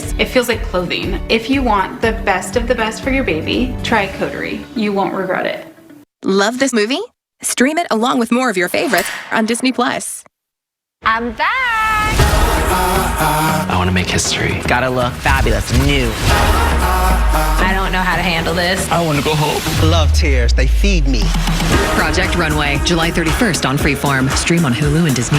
this. It feels like clothing. If you want the best of the best for your baby, try Coterie. You won't regret it. Love this movie? Stream it along with more of your favorites on Disney+. I'm back! I want to make history. Gotta look fabulous, new. I don't know how to handle this. I want to go home. Love tears, they feed me. Project Runway, July 31st on Freeform. Stream on Hulu and Disney+.